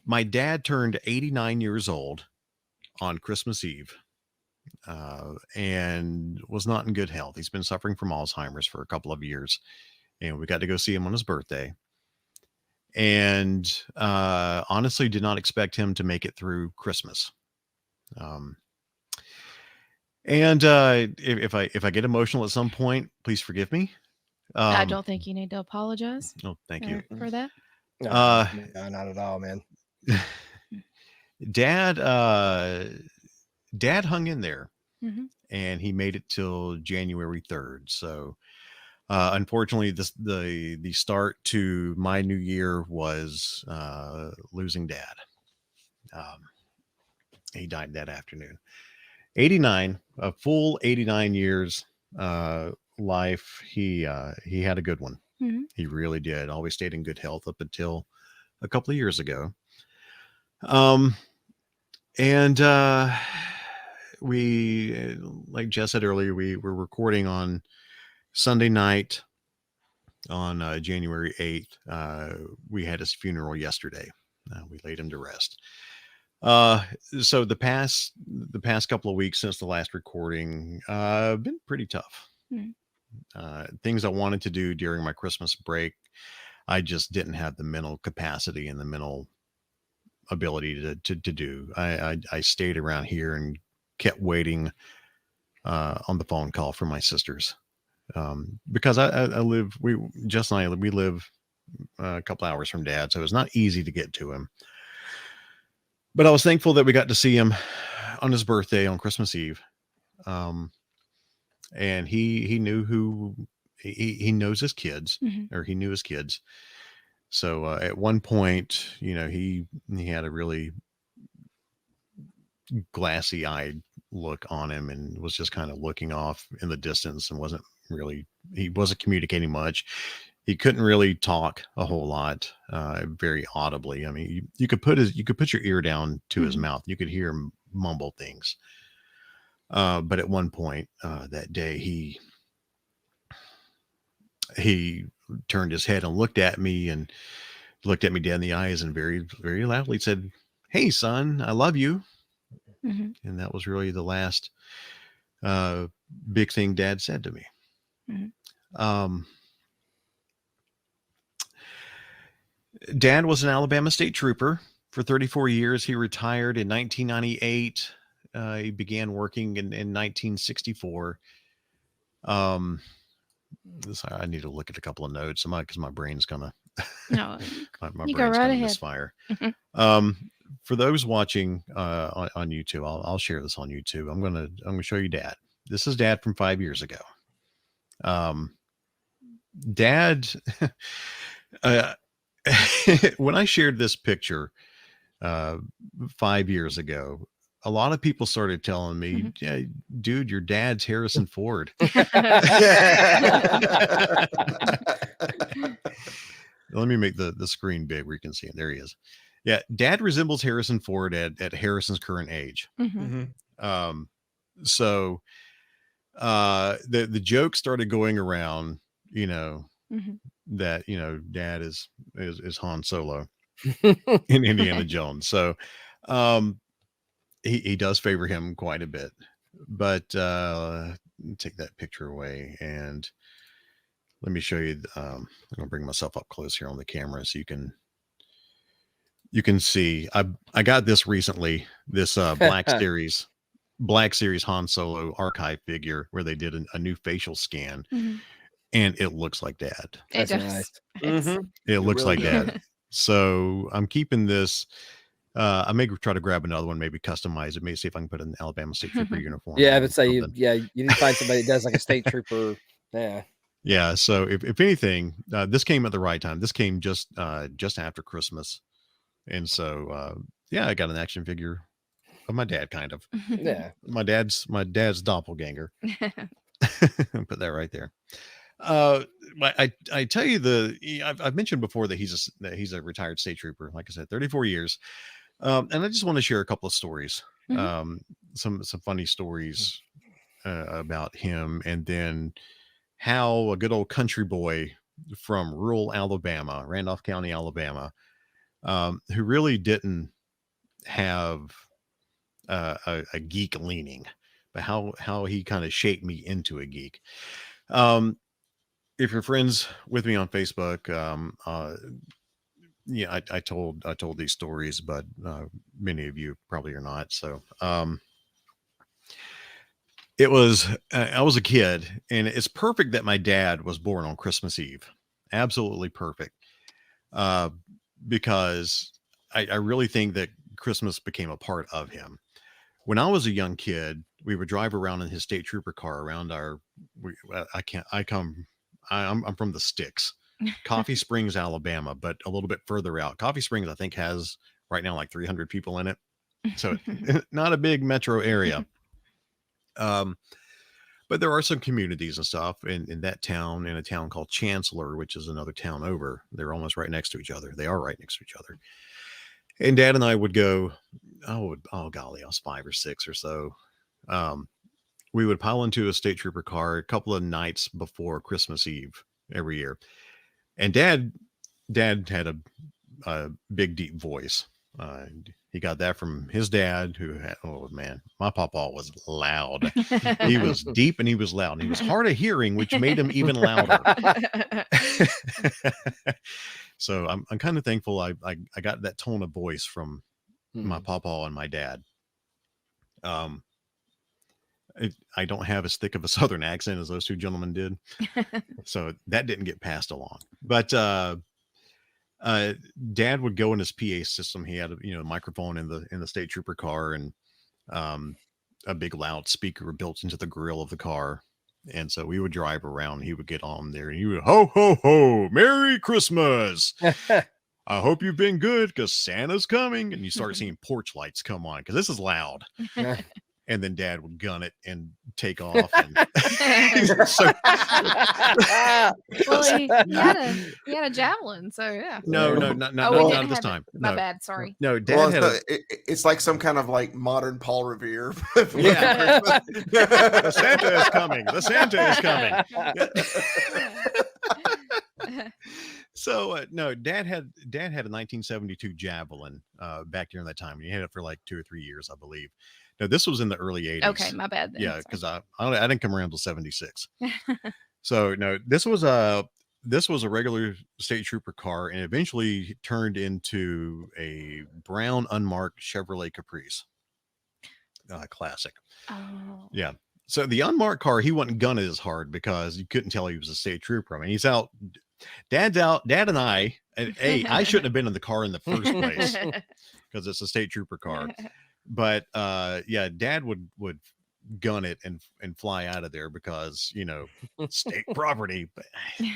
My dad turned 89 years old on Christmas Eve and was not in good health. He's been suffering from Alzheimer's for a couple of years, and we got to go see him on his birthday. And honestly, did not expect him to make it through Christmas. Um, and if I get emotional at some point, please forgive me. I don't think you need to apologize Oh, thank you. for that. No, Uh, no, not at all, man. Dad, Dad hung in there, Hmm. and he made it till January 3rd. So, unfortunately, the start to my new year was losing Dad. Um, he died that afternoon. 89, a full 89 years life. He had a good one. Hmm. He really did. Always stayed in good health up until a couple of years ago. Um, and we, like Jess said earlier, we were recording on Sunday night on January 8th. We had his funeral yesterday. We laid him to rest. So the past couple of weeks since the last recording, been pretty tough. Mm. Things I wanted to do during my Christmas break, I just didn't have the mental capacity and the mental ability to do. I stayed around here and kept waiting on the phone call from my sisters, because I live, Jess and I, we live a couple hours from Dad, so it's not easy to get to him. But I was thankful that we got to see him on his birthday on Christmas Eve. Um, and he knew who he knows his kids, Hmm. or he knew his kids. So at one point, he had a really glassy eyed look on him and was just kind of looking off in the distance and he wasn't communicating much. He couldn't really talk a whole lot, very audibly. I mean, you could put your ear down to his Mhm. mouth. You could hear him mumble things. But at one point that day, he turned his head and looked at me dead in the eyes and very, very loudly said, "Hey, son, I love you." Hmm. And that was really the last uh, big thing Dad said to me. Hmm. Um, Dad was an Alabama state trooper for 34 years. He retired in 1998. He began working in 1964. Um, I need to look at a couple of notes because my brain's gonna No, my you go brain's right gonna ahead. misfire. Mhm. For those watching on YouTube, I'll share this on YouTube. I'm gonna show you Dad. This is Dad from 5 years ago. Um, Dad, uh, when I shared this picture uh, 5 years ago, a lot of people started telling me, Mhm. "Yeah, dude, your dad's Harrison Ford." Let me make the screen big where you can see him. There he is. Yeah, Dad resembles Harrison Ford at Harrison's current age. Mhm. Mm-hmm. Um, so the joke started going around, Mhm. that Dad is Han Solo in Indiana Jones. So um he does favor him quite a bit. But take that picture away and let me show you. I'm gonna bring myself up close here on the camera so you can see. I got this recently. This Black Series Han Solo archive figure where they did a new facial scan, Mhm. and it looks like Dad. It That's does. nice. It's Mm-hmm. It It looks really like does. Dad. So I'm keeping this. I may try to grab another one, maybe customize it, maybe see if I can put an Alabama State Trooper uniform Yeah, I on would or say, something. you need to find somebody that does like a state trooper. Yeah. Yeah. So if anything, this came at the right time. This came just after Christmas, and so yeah, I got an action figure of my dad, kind of Yeah. my dad's doppelganger. Put that right there. Uh, I tell you I've mentioned before that he's a retired state trooper. Like I said, 34 years. And I just want to share a couple of stories. Mhm. Some funny stories about him, and then how a good old country boy from rural Alabama, Randolph County, Alabama, who really didn't have a geek leaning, but how he kind of shaped me into a geek. Um, if you're friends with me on Facebook, yeah, I told these stories, but many of you probably are not. So it was I was a kid, and it's perfect that my dad was born on Christmas Eve. Absolutely perfect, uh, because I really think that Christmas became a part of him. When I was a young kid, we would drive around in his state trooper car around our. I can't. I come. I'm from the sticks, Coffee Springs, Alabama, but a little bit further out. Coffee Springs, I think, has right now like 300 people in it, so not a big metro area. Um, but there are some communities and stuff in that town, in a town called Chancellor, which is another town over. They're almost right next to each other. They are right next to each other. And Dad and I would go. Oh golly, I was 5 or 6 or so. Um, we would pile into a state trooper car a couple of nights before Christmas Eve every year. And Dad had a big deep voice. He got that from his dad, who had, oh man, my papa was loud. He was deep and he was loud, and he was hard of hearing, which made him even louder. So I'm kind of thankful I got that tone of voice from my papa and my dad. I don't have as thick of a Southern accent as those two gentlemen did, so that didn't get passed along. But Dad would go in his PA system. He had a microphone in the state trooper car, and a big loudspeaker built into the grill of the car. And so we would drive around. He would get on there, and he would ho ho ho, Merry Christmas. I hope you've been good because Santa's coming. And you start seeing porch lights come on because this is loud. And then Dad would gun it and take off. And so, Well, he had a javelin, so yeah. no, Oh, not this time. My No, bad. Sorry. no, Well, Dad had it's like some kind of like modern Paul Revere. Yeah. The Santa is coming. The Santa is coming. So no, Dad had a 1972 Javelin back during that time. He had it for like 2 or 3 years, I believe. No, this was in the early 80s. Okay, my bad. Then. Yeah, because I didn't come around till 76. So no, this was a regular state trooper car, and eventually turned into a brown unmarked Chevrolet Caprice. Classic. Oh. Yeah. So the unmarked car, he wasn't gunning as hard because you couldn't tell he was a state trooper. I mean, he's out. Dad's out. Dad and I. And I shouldn't have been in the car in the first place because it's a state trooper car. But yeah, Dad would gun it and fly out of there because state property. But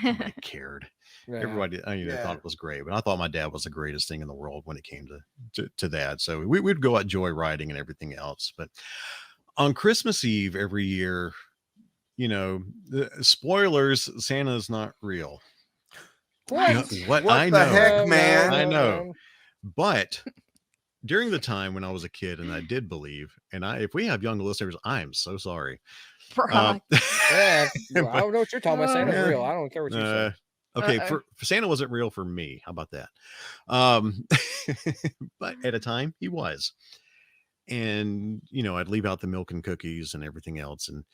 nobody cared. Yeah. Everybody thought it was great, but I thought my dad was the greatest thing in the world when it came to that. So we'd go out joyriding and everything else. But on Christmas Eve every year, the spoilers, Santa's not real. What I the know, heck, man? I know, but during the time when I was a kid and I did believe, and if we have young listeners, I am so sorry. Yeah, I don't know what you're talking about. Santa's real. I don't care what you say. Okay, for Santa wasn't real for me. How about that? But at a time he was. And I'd leave out the milk and cookies and everything else, and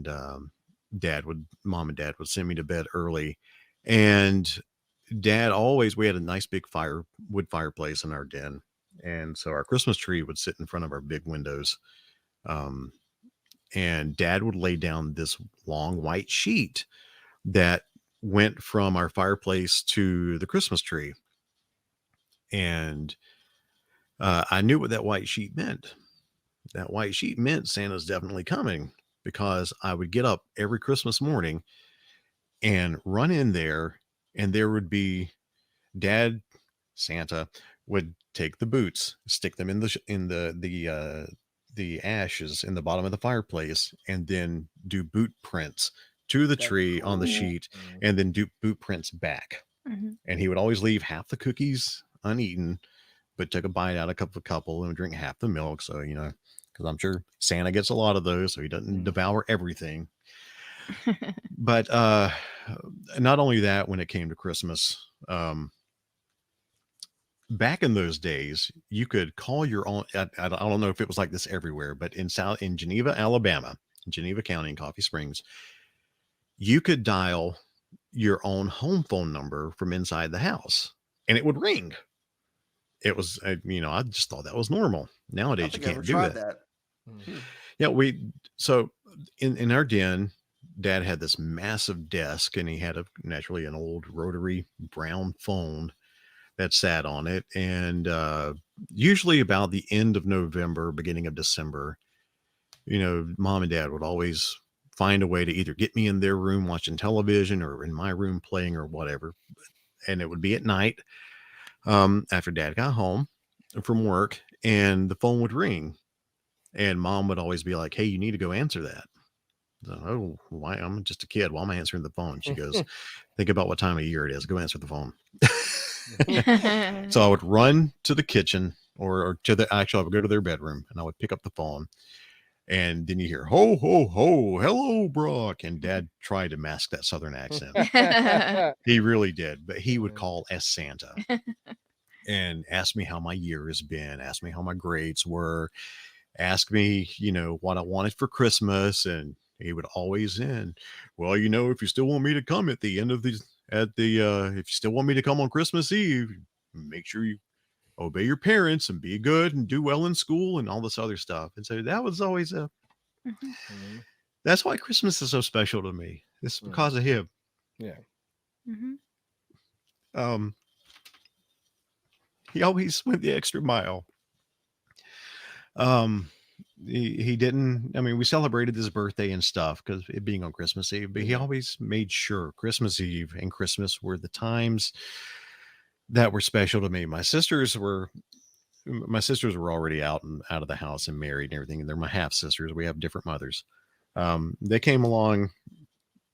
mom and dad would send me to bed early. And Dad we had a nice big wood fireplace in our den. And so our Christmas tree would sit in front of our big windows. And Dad would lay down this long white sheet that went from our fireplace to the Christmas tree. And I knew what that white sheet meant. That white sheet meant Santa's definitely coming, because I would get up every Christmas morning and run in there, and there would be Santa would take the boots, stick them in the ashes in the bottom of the fireplace, and then do boot prints to the tree on the sheet, and then do boot prints back. Mm-hmm. And he would always leave half the cookies uneaten, but took a bite out of a couple and drink half the milk. So, because I'm sure Santa gets a lot of those, so he doesn't devour everything. But not only that, when it came to Christmas, back in those days, you could call your own. I don't know if it was like this everywhere, but in Geneva, Alabama, Geneva County in Coffee Springs, you could dial your own home phone number from inside the house, and it would ring. It was, I just thought that was normal. I Nowadays, don't you think I ever can't do tried that. that. Yeah, so in our den, Dad had this massive desk, and he had naturally an old rotary brown phone that sat on it. And usually about the end of November, beginning of December, Mom and Dad would always find a way to either get me in their room watching television or in my room playing or whatever. And it would be at night, after Dad got home from work, and the phone would ring, and Mom would always be like, "Hey, you need to go answer that." Oh, why? I'm just a kid. Why am I answering the phone? She goes, "Think about what time of year it is. Go answer the phone." So I would run to the kitchen or I would go to their bedroom, and I would pick up the phone, and then you hear, "Ho, ho, ho. Hello, Brock." And Dad tried to mask that Southern accent. He really did, but he would call as Santa and ask me how my year has been, ask me how my grades were, ask me, what I wanted for Christmas. And he would always end, "Well, if you still want me to come at the end of if you still want me to come on Christmas Eve, make sure you obey your parents and be good and do well in school," and all this other stuff. And so that was always that's why Christmas is so special to me. It's because of him. Yeah. He always went the extra mile. He didn't, we celebrated his birthday and stuff because it being on Christmas Eve, but he always made sure Christmas Eve and Christmas were the times that were special to me. My sisters were already out of the house and married and everything. And they're my half sisters. We have different mothers. They came along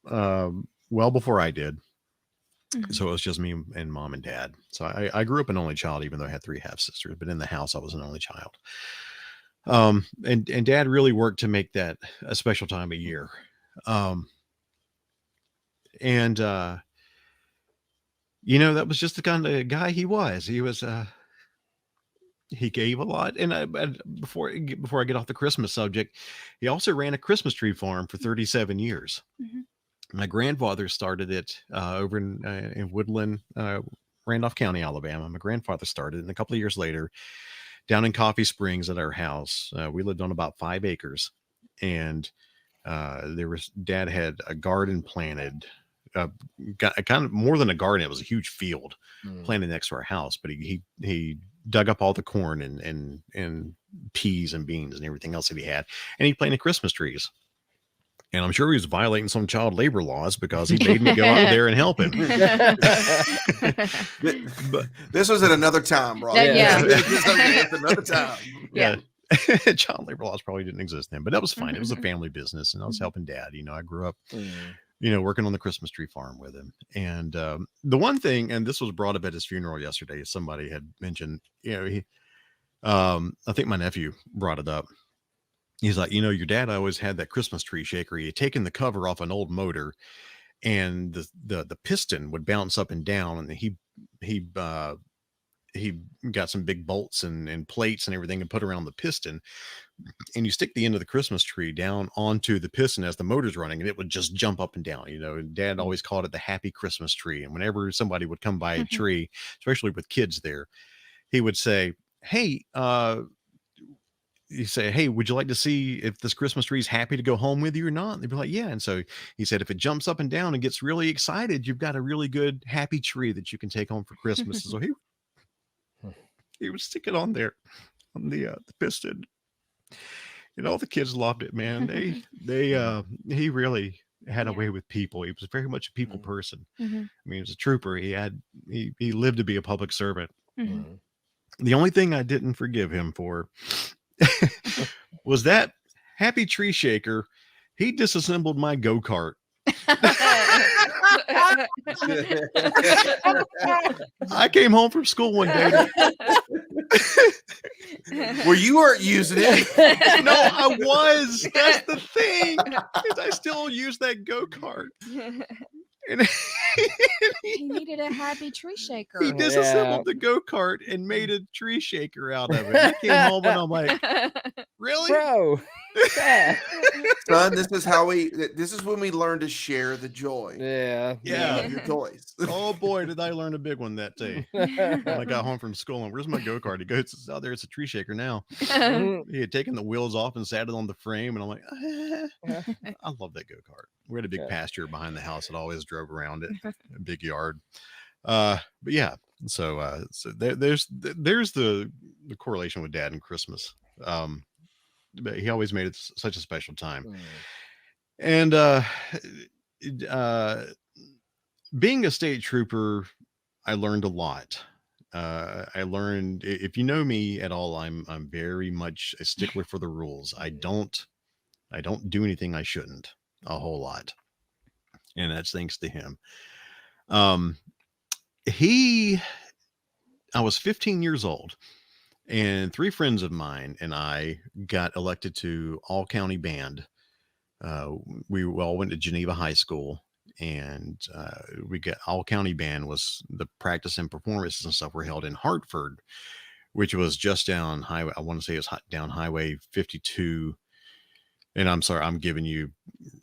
well before I did. So it was just me and Mom and Dad. So I grew up an only child, even though I had 3 half sisters, but in the house I was an only child. And Dad really worked to make that a special time of year. That was just the kind of guy he was. He was, he gave a lot. And before I get off the Christmas subject, he also ran a Christmas tree farm for 37 years. My grandfather started it over in Woodland, Randolph County, Alabama. My grandfather started it, and a couple of years later, down in Coffee Springs at our house, we lived on about 5 acres, and Dad had a garden planted, kind of more than a garden. It was a huge field planted next to our house, but he dug up all the corn and peas and beans and everything else that he had, and he planted Christmas trees. And I'm sure he was violating some child labor laws because he made me go out there and help him. But this was at another time, bro. Yeah. It's another time. Yeah. Child labor laws probably didn't exist then, but that was fine. It was a family business, and I was helping Dad. I grew up, working on the Christmas tree farm with him. And the one thing, and this was brought up at his funeral yesterday, somebody had mentioned, I think my nephew brought it up. He's like, your dad always had that Christmas tree shaker. He had taken the cover off an old motor, and the piston would bounce up and down, and he got some big bolts and plates and everything and put around the piston, and you stick the end of the Christmas tree down onto the piston as the motor's running, and it would just jump up and down. Dad always called it the happy Christmas tree. And whenever somebody would come by a tree, especially with kids there, he would say, "Hey, you say, hey, would you like to see if this Christmas tree is happy to go home with you or not?" And they'd be like, "Yeah." And so he said, if it jumps up and down and gets really excited, you've got a really good, happy tree that you can take home for Christmas. So he would stick it on there on the piston. And all the kids loved it, man. He really had a way with people. He was very much a people person. He was a trooper. He lived to be a public servant. The only thing I didn't forgive him for was that happy tree shaker. He disassembled my go-kart. I came home from school one day. Well, you weren't using it. No, I was. That's the thing. I still use that go-kart. And He needed a happy tree shaker. he Yeah. disassembled the go-kart and made a tree shaker out of it. I came home and I'm like, really? Bro. Yeah. Son, this is when we learn to share the joy Yeah. Yeah. of your toys. Oh boy, did I learn a big one that day. When I got home from school and where's my go-kart? He goes, it's out there, it's a tree shaker now. Mhm. He had taken the wheels off and sat it on the frame, and I'm like, I love that go-kart. We had a big Yeah. pasture behind the house that always drove around it, a big yard. But yeah, so there's the correlation with Dad and Christmas. But he always made it such a special time. Mm. And being a state trooper, I learned a lot. I learned, if you know me at all, I'm very much a stickler for the rules. I don't do anything I shouldn't a whole lot, and that's thanks to him. I was 15 years old, and 3 friends of mine and I got elected to all county band. We all went to Geneva High School, and we got all county band. Was the practice and performances and stuff were held in Hartford, which was just down highway. I want to say it's down Highway 52. And I'm sorry, I'm giving you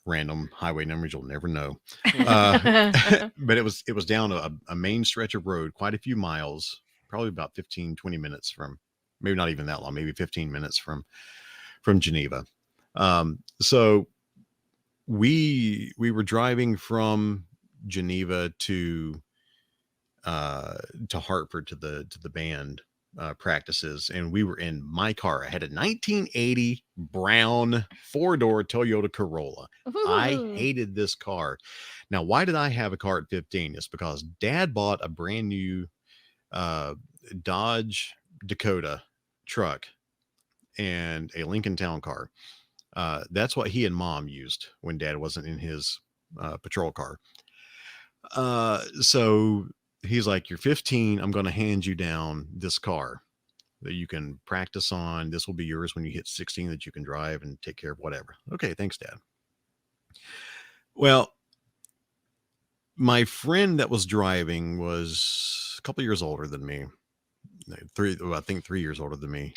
random highway numbers you'll never know. But it was down a main stretch of road, quite a few miles, probably about 15, 20 minutes from, maybe not even that long, maybe 15 minutes from Geneva. So we were driving from Geneva to Hartford to the band practices, and we were in my car. I had a 1980 brown 4-door Toyota Corolla. I hated this car. Now, why did I have a car at 15? It's because Dad bought a brand new Dodge Dakota truck and a Lincoln Town car. That's what he and Mom used when Dad wasn't in his patrol car. So he's like, you're 15. I'm going to hand you down this car that you can practice on. This will be yours when you hit 16, that you can drive and take care of whatever. Okay. Thanks, Dad. Well, my friend that was driving was a couple years older than me. I think 3 years older than me.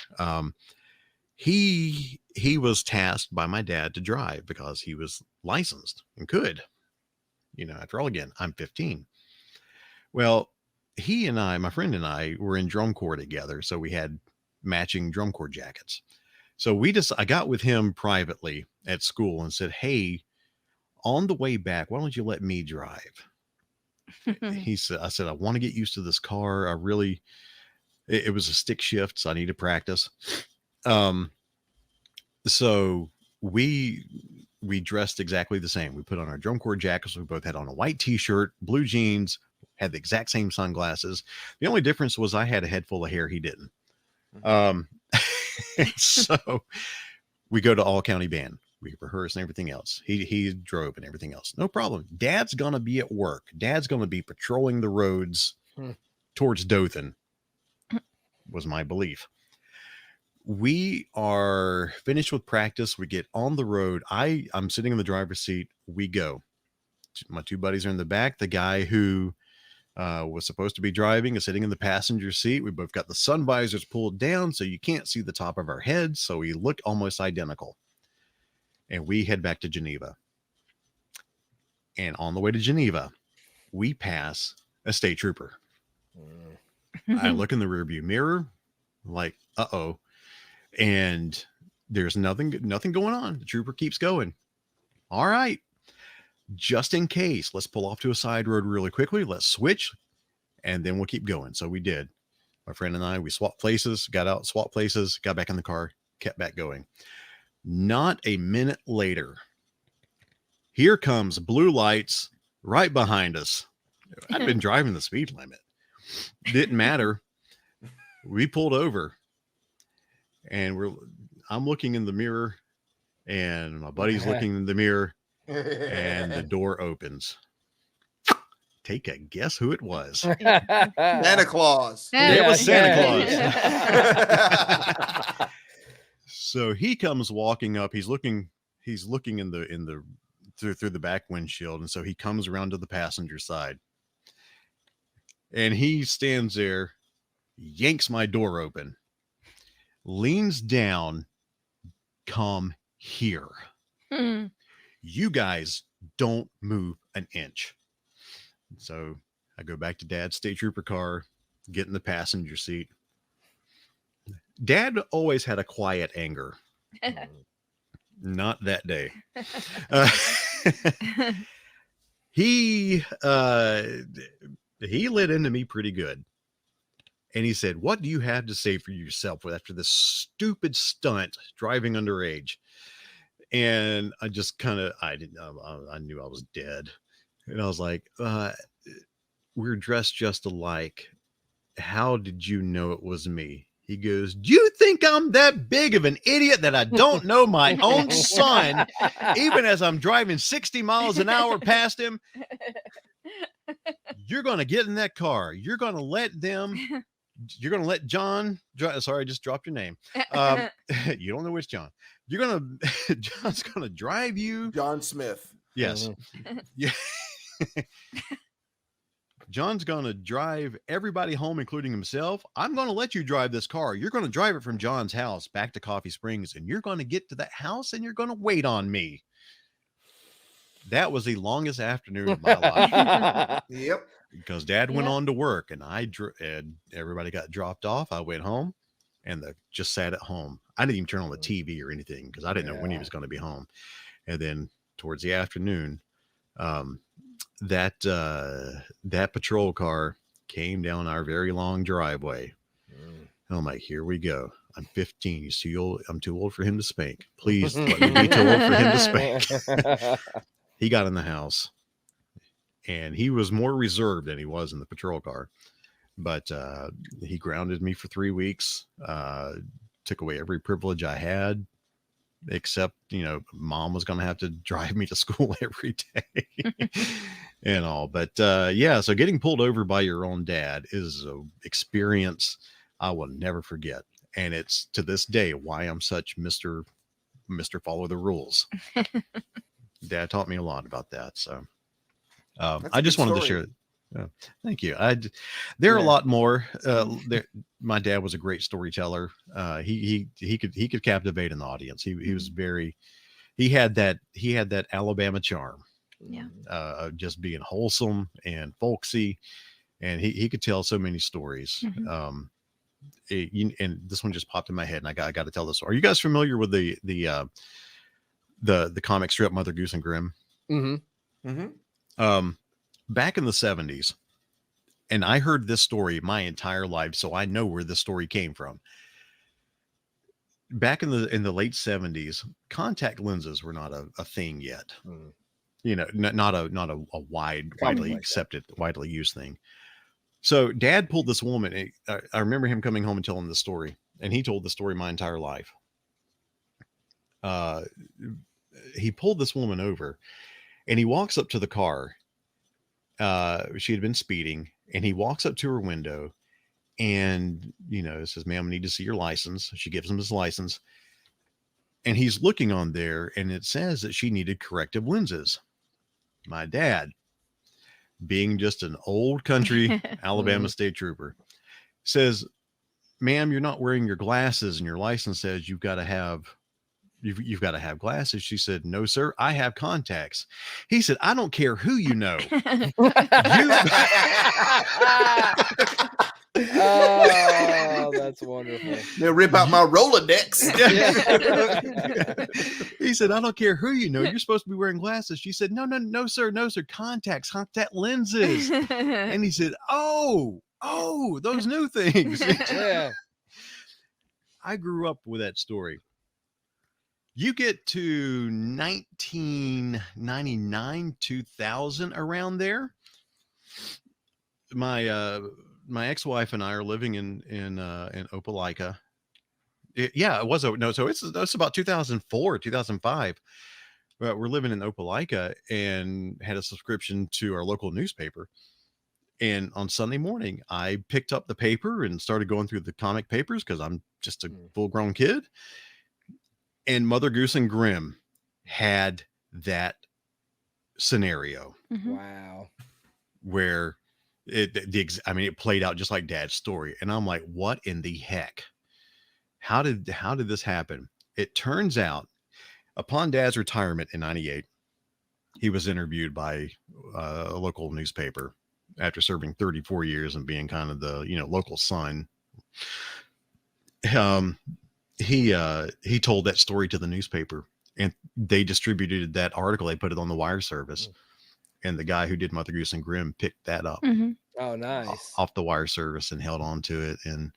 He was tasked by my dad to drive because he was licensed and could, after all, again, I'm 15. Well, he and I, my friend and I, were in drum corps together. So we had matching drum corps jackets. So I got with him privately at school and said, hey, on the way back, why don't you let me drive? I said, I want to get used to this car. It was a stick shift, so I need to practice. So we dressed exactly the same. We put on our drum corps jackets. We both had on a white t-shirt, blue jeans, had the exact same sunglasses. The only difference was I had a head full of hair. He didn't. So we go to all county band. We rehearse and everything else. He drove and everything else. No problem. Dad's going to be at work. Dad's going to be patrolling the roads towards Dothan, was my belief. We are finished with practice. We get on the road. I'm sitting in the driver's seat. We go. My 2 buddies are in the back. The guy who was supposed to be driving is sitting in the passenger seat. We both got the sun visors pulled down so you can't see the top of our heads. So we look almost identical. And we head back to Geneva. And on the way to Geneva, we pass a state trooper. I look in the rearview mirror, like, uh-oh. And there's nothing going on. The trooper keeps going. All right. Just in case, let's pull off to a side road really quickly. Let's switch, and then we'll keep going. So we did. My friend and I, we swapped places, got out, swapped places, got back in the car, kept back going. Not a minute later, here comes blue lights right behind us. I'd been driving the speed limit. Didn't matter. We pulled over, and I'm looking in the mirror, and my buddy's looking in the mirror, and the door opens. Take a guess who it was. Santa Claus. It was Santa Claus. So he comes walking up. He's looking in the through the back windshield. And so he comes around to the passenger side and he stands there, yanks my door open, leans down, come here. You guys don't move an inch. So I go back to Dad's state trooper car, get in the passenger seat. Dad always had a quiet anger. Not that day. He lit into me pretty good. And he said, "What do you have to say for yourself after this stupid stunt driving underage?" And I just kind of, I knew I was dead. And I was like, "We're dressed just alike. How did you know it was me?" He goes, "Do you think I'm that big of an idiot that I don't know my own son, even as I'm driving 60 miles an hour past him? You're going to get in that car. You're going to let John, sorry, I just dropped your name. You don't know which John. John's going to drive you. John Smith. Yes. Yeah. John's going to drive everybody home, including himself. I'm going to let you drive this car. You're going to drive it from John's house back to Coffee Springs, and you're going to get to that house and you're going to wait on me." That was the longest afternoon of my life. Yep. Because Dad went on to work and and everybody got dropped off. I went home and just sat at home. I didn't even turn on the TV or anything because I didn't know when he was going to be home. And then towards the afternoon, that patrol car came down our very long driveway. And I'm like, here we go. I'm 15. He's too old. I'm too old for him to spank. Please let me be too old for him to spank. He got in the house and he was more reserved than he was in the patrol car, but he grounded me for 3 weeks, took away every privilege I had, except, Mom was going to have to drive me to school every day and all. But yeah, so getting pulled over by your own dad is an experience I will never forget. And it's to this day why I'm such Mr. Follow the Rules. Dad taught me a lot about that. So I just wanted to share it. Thank you. There are a lot more. My dad was a great storyteller. He could captivate an audience. He was he had that Alabama charm. Yeah. Just being wholesome and folksy, and he could tell so many stories. And this one just popped in my head, and I got to tell this story. Are you guys familiar with the comic strip Mother Goose and Grimm? Mm-hmm. Mm-hmm. Back in the 70s, and I heard this story my entire life, so I know where this story came from. Back in the late 70s, contact lenses were not a thing yet. Not a widely accepted, widely used thing. So Dad pulled this woman. I remember him coming home and telling the story, and he told the story my entire life. He pulled this woman over, and he walks up to the car. She had been speeding, and he walks up to her window and, says, "Ma'am, I need to see your license." She gives him his license, and he's looking on there, and it says that she needed corrective lenses. My dad, being just an old country Alabama state trooper, says, "Ma'am, you're not wearing your glasses, and your license says you've got to have glasses." She said, "No, sir, I have contacts." He said, "I don't care who you know." Oh, that's wonderful. They'll rip out my Rolodex. He said, "I don't care who you know. You're supposed to be wearing glasses." She said, No, sir. Contact lenses." And he said, Oh, those new things. Yeah. I grew up with that story. You get to 1999, 2000, around there. My ex-wife and I are living in Opelika. It's about 2004, 2005. We're living in Opelika and had a subscription to our local newspaper. And on Sunday morning, I picked up the paper and started going through the comic papers because I'm just a full-grown kid. And Mother Goose and Grimm had that scenario Mhm. Wow. where it played out just like Dad's story, and I'm like, what in the heck? How did this happen? It turns out, upon Dad's retirement in '98, he was interviewed by a local newspaper after serving 34 years and being kind of the local son. Um, he told that story to the newspaper, and they distributed that article. They put it on the wire service, and the guy who did Mother Goose and Grimm picked that up Mhm. Oh, nice. off the wire service and held on to it, and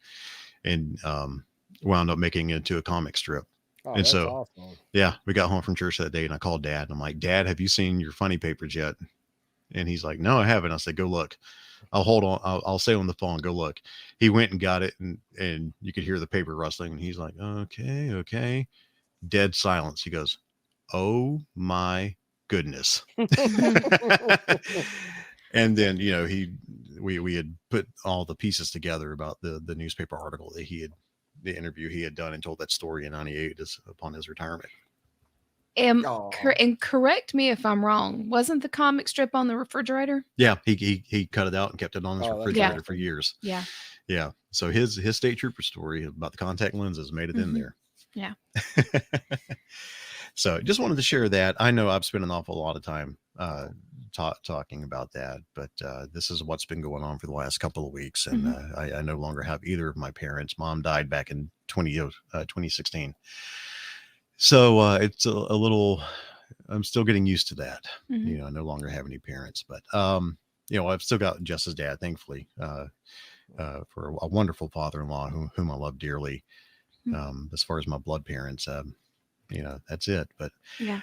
wound up making it into a comic strip. Oh, And that's so, awesome. yeah, we got home from church that day, and I called Dad, and I'm like, Dad, have you seen your funny papers yet? And he's like, no, I haven't. I said, go look. I'll hold on. I'll stay on the phone. Go look. He went and got it, and you could hear the paper rustling. And he's like, okay. Dead silence. He goes, oh my goodness. And then we had put all the pieces together about the newspaper article that the interview he had done, and told that story in '98 upon his retirement. Aw. And correct me if I'm wrong. Wasn't the comic strip on the refrigerator? Yeah, he cut it out and kept it on his Oh, that's refrigerator for awesome. years. Yeah. Yeah. So his state trooper story about the contact lenses made it in Mhm. there. Yeah. So just wanted to share that. I know I've spent an awful lot of time talking about that, but this is what's been going on for the last couple of weeks. And I no longer have either of my parents. Mom died back in 2016. So it's a little, I'm still getting used to that. Mhm. I no longer have any parents, but I've still got Jess's dad, thankfully, for a wonderful father-in-law whom I love dearly. As far as my blood parents, that's it. But Yeah.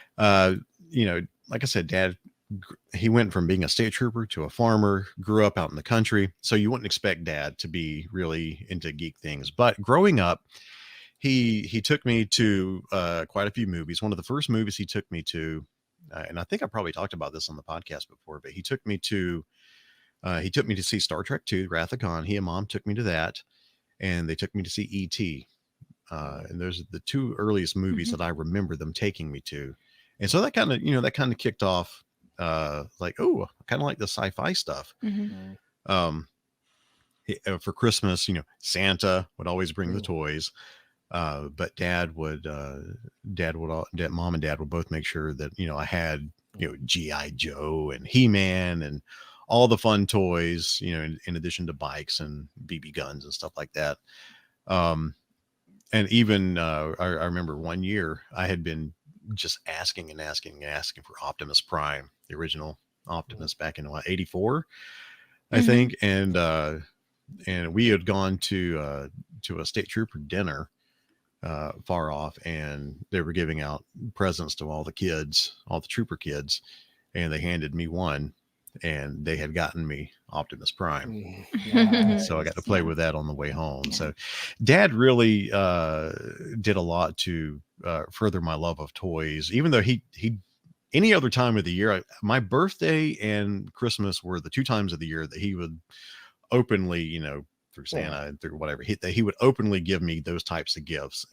like I said, Dad, he went from being a state trooper to a farmer, grew up out in the country. So you wouldn't expect Dad to be really into geek things. But growing up, he took me to quite a few movies. One of the first movies he took me to, and I think I probably talked about this on the podcast before, but he took me to see Star Trek II, Wrath of Khan. He and Mom took me to that, and they took me to see E.T. And those are the two earliest movies Mhm. that I remember them taking me to. And so that kind of kicked off like, oh, I kind of like the sci-fi stuff. Mhm. Um, for Christmas, Santa would always bring the toys. But Mom and Dad would both make sure that, I had, G.I. Joe and He-Man and all the fun toys, in addition to bikes and BB guns and stuff like that. And even I remember one year I had been just asking for Optimus Prime, the original Optimus, back in '84, I Mhm. think, and we had gone to a state trooper dinner far off, and they were giving out presents to all the trooper kids, and they handed me one, and they had gotten me Optimus Prime. So I got to play Yeah. with that on the way home. Yeah. So Dad really did a lot to further my love of toys, even though he any other time of the year, my birthday and Christmas were the two times of the year that he would openly, through Santa and through whatever, he would openly give me those types of gifts.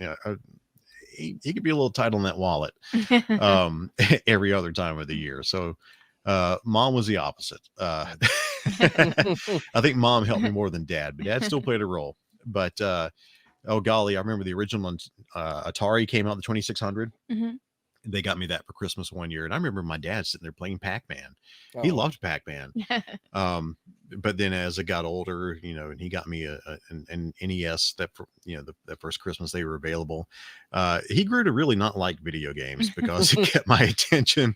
He could be a little tight on that wallet every other time of the year. So Mom was the opposite. I think Mom helped me more than Dad, but Dad still played a role. But oh golly, I remember the original one, Atari came out, the 2600. Mhm. They got me that for Christmas one year, and I remember my dad sitting there playing Pac-Man. He loved Pac-Man. But then as I got older, and he got me an NES that that first Christmas they were available. He grew to really not like video games because it kept my attention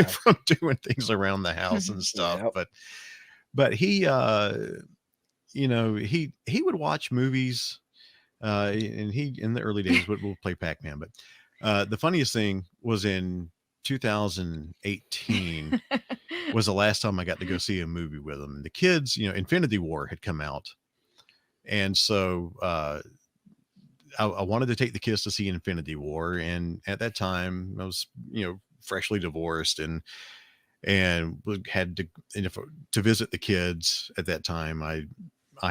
from doing things around the house and stuff. Yep. But he he would watch movies, and he in the early days would play Pac-Man. But the funniest thing was in 2018 was the last time I got to go see a movie with him. The kids, Infinity War had come out, and so I wanted to take the kids to see Infinity War. And at that time, I was freshly divorced and had to visit the kids. At that time, I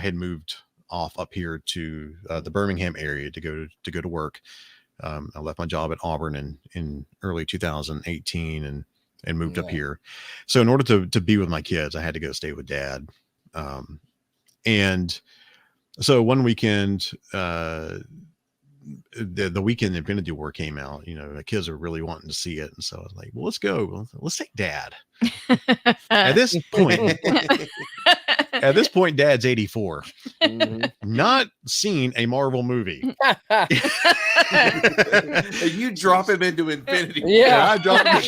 had moved off up here to the Birmingham area to go to work. I left my job at Auburn in early 2018, and moved up Yeah. here. So in order to be with my kids, I had to go stay with dad. And so one weekend, the weekend Infinity War came out, the kids are really wanting to see it. And so I was like, well, let's go. Let's take dad. At this point, dad's 84. Not seen a Marvel movie. You drop him into Infinity War. Yeah. I dropped him.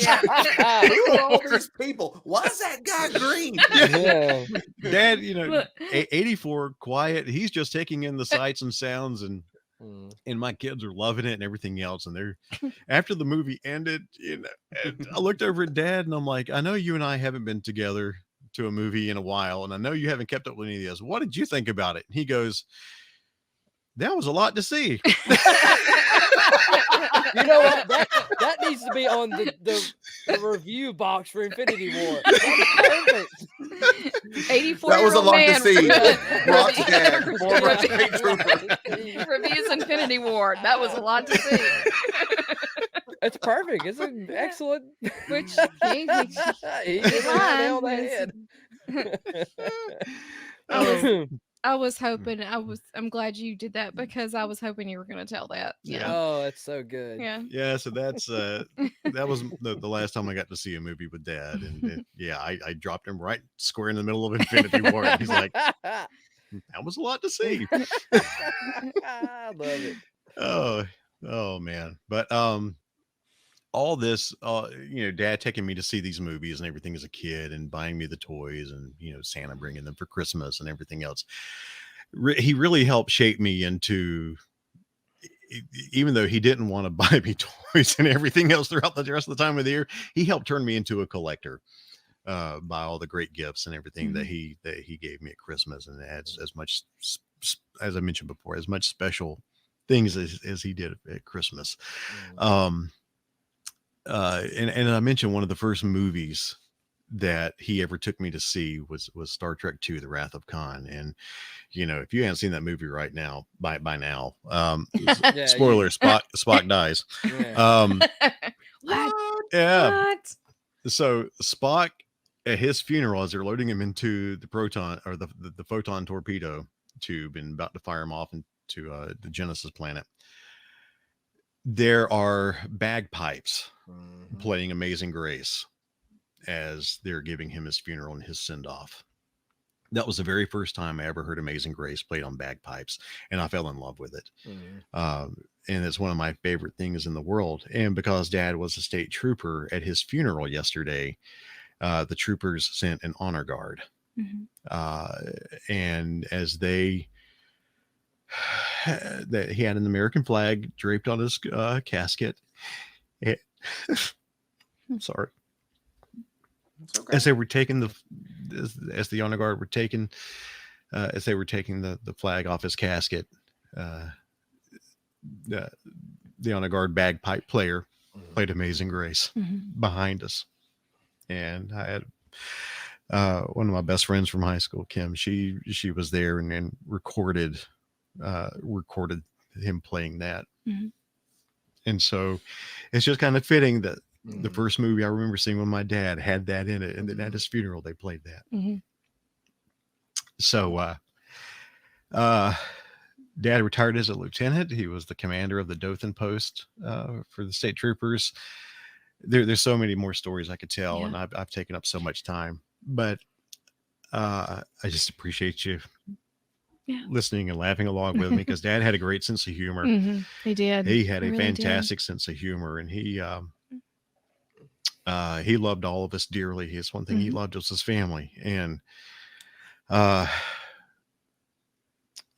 Who are all these people? Why is that guy green? Yeah. Dad, 84, quiet. He's just taking in the sights and sounds, and my kids are loving it and everything else. And they're after the movie ended, I looked over at Dad and I'm like, I know you and I haven't been together to a movie in a while, and I know you haven't kept up with any of this. What did you think about it? And he goes, that was a lot to see. You know what? That needs to be on the review box for Infinity War. That's perfect. 84 That was a lot to see. Brock's dad, reviews former state trooper. Infinity War. That was a lot to see. It's perfect. It's an excellent. Which he did not nail that head. I was hoping I'm glad you did that, because I was hoping you were going to tell that. Yeah. Oh, that's so good. Yeah. So that's that was the last time I got to see a movie with Dad, and I dropped him right square in the middle of Infinity War. And he's like, that was a lot to see. I love it. Oh man. But all this, Dad taking me to see these movies and everything as a kid, and buying me the toys, and Santa bringing them for Christmas and everything else. He really helped shape me into, even though he didn't want to buy me toys and everything else throughout the rest of the time of the year, he helped turn me into a collector by all the great gifts and everything that he gave me at Christmas, and adds as much, as I mentioned before, as much special things as he did at Christmas. And I mentioned one of the first movies that he ever took me to see was Star Trek II, The Wrath of Khan. And, if you haven't seen that movie right now, by now, spoiler, Spock dies. What? Yeah. What? So Spock, at his funeral, as they're loading him into the proton or the photon torpedo tube and about to fire him off into the Genesis planet, there are bagpipes playing Amazing Grace as they're giving him his funeral and his send-off. That was the very first time I ever heard Amazing Grace played on bagpipes, and I fell in love with it. And it's one of my favorite things in the world. And because Dad was a state trooper, at his funeral yesterday, the troopers sent an honor guard. And as that he had an American flag draped on his casket. I'm sorry. It's okay. As they were taking as the honor guard were taking, as they were taking the flag off his casket, the honor guard bagpipe player played Amazing Grace behind us. And I had one of my best friends from high school, Kim. She was there and recorded him playing that. And so it's just kind of fitting that the first movie I remember seeing with my dad had that in it, and then at his funeral they played that. So Dad retired as a lieutenant. He was the commander of the Dothan post for the state troopers. There's so many more stories I could tell, and I've taken up so much time, but I just appreciate you listening and laughing along with me, because Dad had a great sense of humor. He did. He had a fantastic sense of humor, and he loved all of us dearly. It's one thing he loved was his family, and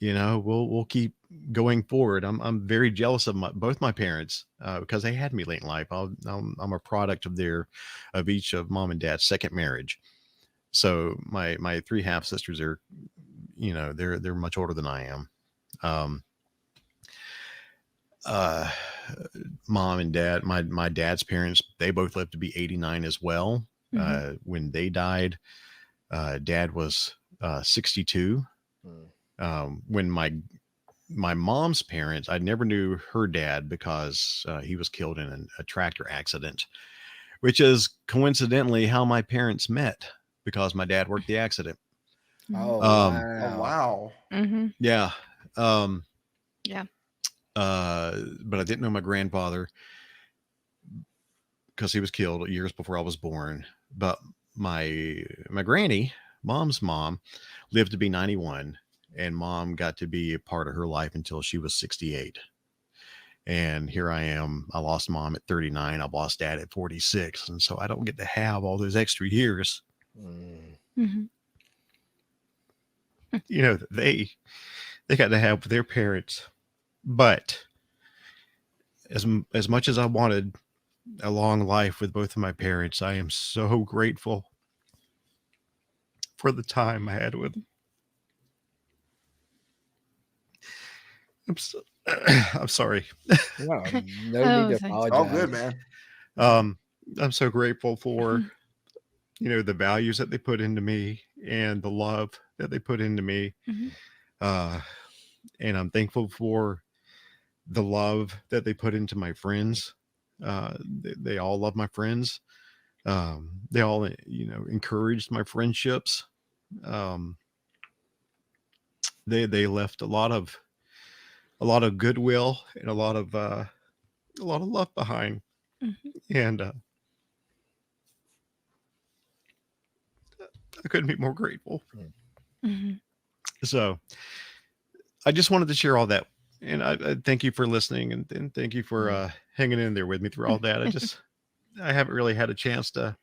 we'll keep going forward. I'm very jealous of both my parents because they had me late in life. I'm a product of each of Mom and Dad's second marriage. So my three half sisters are, they're much older than I am. Mom and Dad, my dad's parents, they both lived to be 89 as well. When they died, Dad was 62. When my mom's parents, I never knew her dad because he was killed in a tractor accident which is coincidentally how my parents met because my dad worked the accident. Oh, Um, Oh wow. wow. Mm-hmm. Yeah. Um, Yeah. but I didn't know my grandfather because he was killed years before I was born. But my granny, mom's mom, lived to be 91, and mom got to be a part of her life until she was 68. And here I am. I lost mom at 39. I lost dad at 46. And so I don't get to have all those extra years, Mm. Mm-hmm. you know, that they got to have with their parents. But as much as I wanted a long life with both of my parents, I am so grateful for the time I had with them. I'm sorry. No, no need Oh, to thanks. All apologize. good, man. I'm so grateful for, you know, the values that they put into me and the love that they put into me. Mm-hmm. And I'm thankful for the love that they put into my friends. They all love my friends. They all, you know, encouraged my friendships. Um, they left a lot of goodwill and a lot of love behind. Mm-hmm. And I couldn't be more grateful. Mm-hmm. So I just wanted to share all that. And I thank you for listening, and thank you for hanging in there with me through all that. I haven't really had a chance to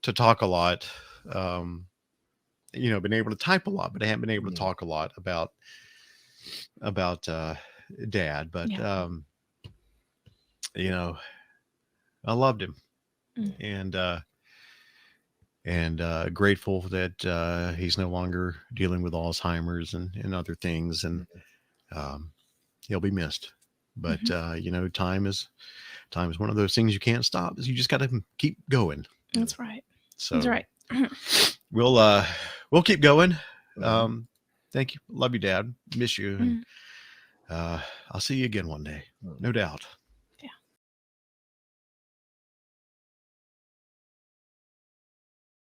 talk a lot. You know, been able to type a lot, but I haven't been able to talk a lot about dad. But Yeah. you know, I loved him, Mm. and grateful that he's no longer dealing with Alzheimer's and other things, and he'll be missed. But you know, time is one of those things you can't stop. You just got to keep going. That's right. So That's right. we'll keep going. Thank you. Love you, Dad. Miss you. And I'll see you again one day. No doubt.